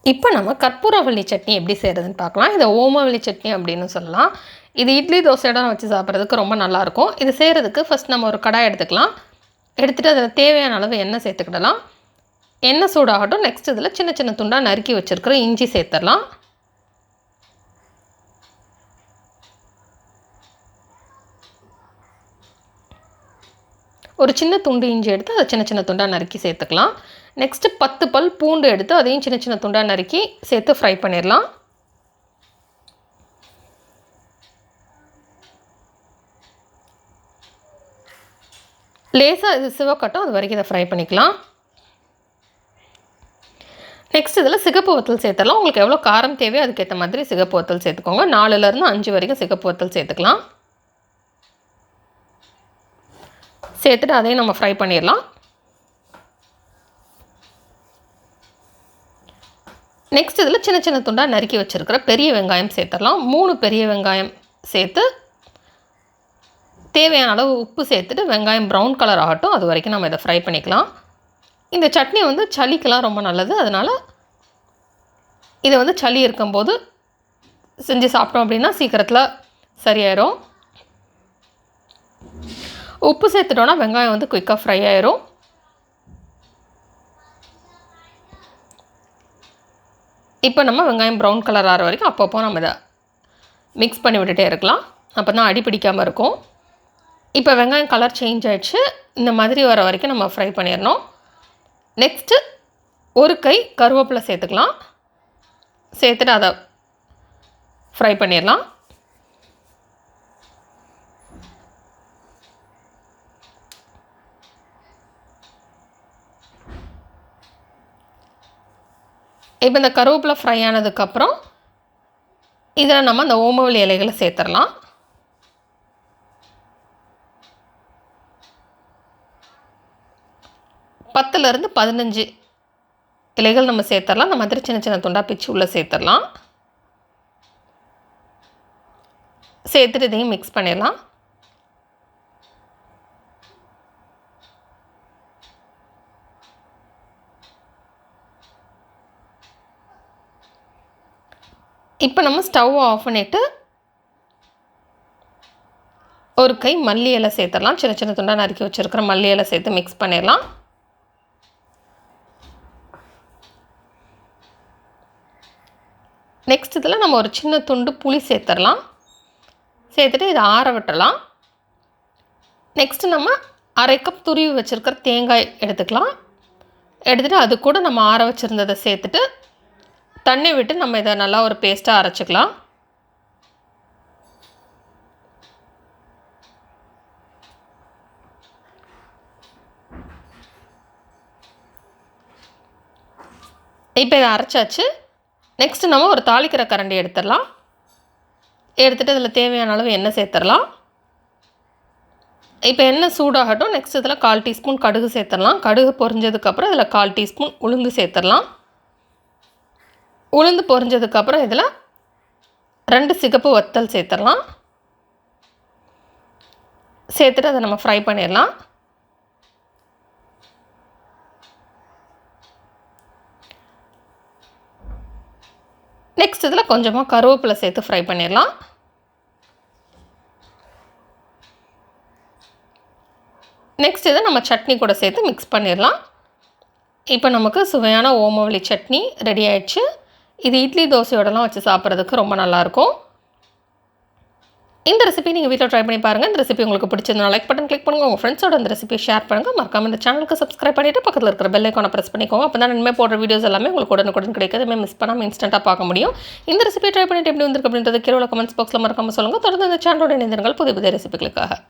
இப்போ நம்ம கற்பூரவள்ளி சட்னி எப்படி செய்கிறதுன்னு பார்க்கலாம். இதை ஓமவல்லி சட்னி அப்படின்னு சொல்லலாம். இது இட்லி தோசையோட வச்சு சாப்பிட்றதுக்கு ரொம்ப நல்லாயிருக்கும். இது செய்கிறதுக்கு ஃபஸ்ட் நம்ம ஒரு கடாய் எடுத்துக்கலாம். எடுத்துகிட்டு அதில் தேவையான அளவு எண்ணெய் சேர்த்துக்கிடலாம். எண்ணெய் சூடாகட்டும். நெக்ஸ்ட் இதில் சின்ன சின்ன துண்டாக நறுக்கி வச்சுருக்கிற இஞ்சி சேர்த்துடலாம். ஒரு சின்ன துண்டு இஞ்சி எடுத்து அதை சின்ன சின்ன துண்டாக நறுக்கி சேர்த்துக்கலாம். நெக்ஸ்ட்டு 10 பல் பூண்டு எடுத்து அதையும் சின்ன சின்ன துண்டாக நறுக்கி சேர்த்து ஃப்ரை பண்ணிடலாம். லேசாக இது சிவக்கட்டும், அது வரைக்கும் இதை ஃப்ரை பண்ணிக்கலாம். நெக்ஸ்ட் இதில் சிகப்பு வத்தல் சேர்த்துடலாம். உங்களுக்கு எவ்வளோ காரம் தேவையோ அதுக்கேற்ற மாதிரி சிகப்பு வத்தல் சேர்த்துக்கோங்க. 4லேருந்து 5 வரைக்கும் சிகப்பு வத்தல் சேர்த்துக்கலாம். சேர்த்துட்டு அதையும் நம்ம ஃப்ரை பண்ணிடலாம். நெக்ஸ்ட் இதில் சின்ன சின்ன துண்டாக நறுக்கி வச்சுருக்கிற பெரிய வெங்காயம் சேர்த்துடலாம். 3 பெரிய வெங்காயம் சேர்த்து தேவையான அளவு உப்பு சேர்த்துட்டு வெங்காயம் ப்ரௌன் கலர் ஆகட்டும், அது வரைக்கும் நம்ம இதை ஃப்ரை பண்ணிக்கலாம். இந்த சட்னி வந்து சளிக்கெலாம் ரொம்ப நல்லது. அதனால் இதை வந்து சளி இருக்கும்போது செஞ்சு சாப்பிட்டோம் அப்படின்னா சீக்கிரத்தில் சரியாயிடும். உப்பு சேர்த்துட்டோன்னா வெங்காயம் வந்து குயிக்காக ஃப்ரை ஆயிரும். இப்போ நம்ம வெங்காயம் ப்ரௌன் கலர் ஆகிற வரைக்கும் அப்பப்போ நம்ம இதை மிக்ஸ் பண்ணி விட்டுட்டே இருக்கலாம். அப்போ தான் அடி பிடிக்காமல் இருக்கும். இப்போ வெங்காயம் கலர் சேஞ்ச் ஆகிடுச்சு. இந்த மாதிரி வர வரைக்கும் நம்ம ஃப்ரை பண்ணிடணும். நெக்ஸ்ட்டு ஒரு கை கருவேப்பிலை சேர்த்துக்கலாம். சேர்த்துட்டு அதை ஃப்ரை பண்ணிடலாம். இப்போ இந்த கருவேப்பிலை ஃப்ரை ஆனதுக்கப்புறம் இதில் நம்ம அந்த ஓமவல்லி இலைகளை சேர்த்துடலாம். பத்துலேருந்து 15 இலைகள் நம்ம சேர்த்துடலாம். இந்த மாதிரி சின்ன சின்ன துண்டாக பிச்சு உள்ளே சேர்த்துடலாம். சேர்த்துட்டு இதையும் மிக்ஸ் பண்ணிடலாம். இப்போ நம்ம ஸ்டவ் ஆஃப் பண்ணிவிட்டு ஒரு கை மல்லி இலை சேர்த்துடலாம். சின்ன சின்ன துண்டாக நறுக்கி வச்சுருக்கிற மல்லி இலை சேர்த்து மிக்ஸ் பண்ணிடலாம். நெக்ஸ்ட் இதில் நம்ம ஒரு சின்ன துண்டு புளி சேர்த்துடலாம். சேர்த்துட்டு இதை ஆற விட்டுடலாம். நெக்ஸ்ட்டு நம்ம அரை கப் துருவி வச்சுருக்கிற தேங்காய் எடுத்துக்கலாம். எடுத்துகிட்டு அது கூட நம்ம ஆற வச்சுருந்ததை சேர்த்துட்டு தண்ணி விட்டு நம்ம இதை நல்லா ஒரு பேஸ்ட்டாக அரைச்சிக்கலாம். இப்போ இதை அரைச்சாச்சு. நெக்ஸ்ட்டு நம்ம ஒரு தாளிக்கிற கரண்டி எடுத்துடலாம். எடுத்துகிட்டு இதில் தேவையான அளவு எண்ணெய் சேர்த்துடலாம். இப்போ எண்ணெய் சூடாகட்டும். நெக்ஸ்ட் இதில் 1/4 டீஸ்பூன் கடுகு சேர்த்துடலாம். கடுகு பொரிஞ்சதுக்கப்புறம் இதில் 1/4 டீஸ்பூன் உளுந்து சேர்த்துடலாம். உளுந்து பொரிஞ்சதுக்கப்புறம் இதில் 2 சிகப்பு வத்தல் சேர்த்துடலாம். சேர்த்துட்டு அதை நம்ம ஃப்ரை பண்ணிடலாம். நெக்ஸ்ட் இதில் கொஞ்சமாக கருவேப்பிலை சேர்த்து ஃப்ரை பண்ணிடலாம். நெக்ஸ்ட் இதை நம்ம சட்னி கூட சேர்த்து மிக்ஸ் பண்ணிடலாம். இப்போ நமக்கு சுவையான ஓமவல்லி சட்னி ரெடி ஆயிடுச்சு. இது இட்லி தோசையோடலாம் வச்சு சாப்பிட்றதுக்கு ரொம்ப நல்லாயிருக்கும். இந்த ரெசிபி நீங்கள் வீட்டில் ட்ரை பண்ணி பாருங்கள். இந்த ரெசிபி உங்களுக்கு பிடிச்சிருந்தா லைக் பட்டன் கிளிக் பண்ணுங்கள். உங்கள் ஃப்ரெண்ட்ஸோட இந்த ரெசிபியை ஷேர் பண்ணுங்கள். மறக்காம இந்த சேனலுக்கு சப்ஸ்கிரைப் பண்ணிவிட்டு பக்கத்தில் இருக்கிற பெல் ஐக்கானை ப்ரெஸ் பண்ணிக்கோங்க. அப்போ தான் இனிமேல் போடுற வீடியோஸ் எல்லாமே உங்களுக்கு உடனுக்குடன் கிடைக்காது. மிஸ் பண்ணாமல் இன்ஸ்டண்ட்டாக பார்க்க முடியும். இந்த ரெசிபி ட்ரை பண்ணிட்டு எப்படி வந்திருக்கு அப்படின்றது கீழே கமெண்ட்ஸ் பாக்ஸில் மறக்காமல் சொல்லுங்கள். தொடர்ந்து இந்த சேனலோட இணைந்திருங்கள் புதிய புதிய ரெசிபிகளுக்காக.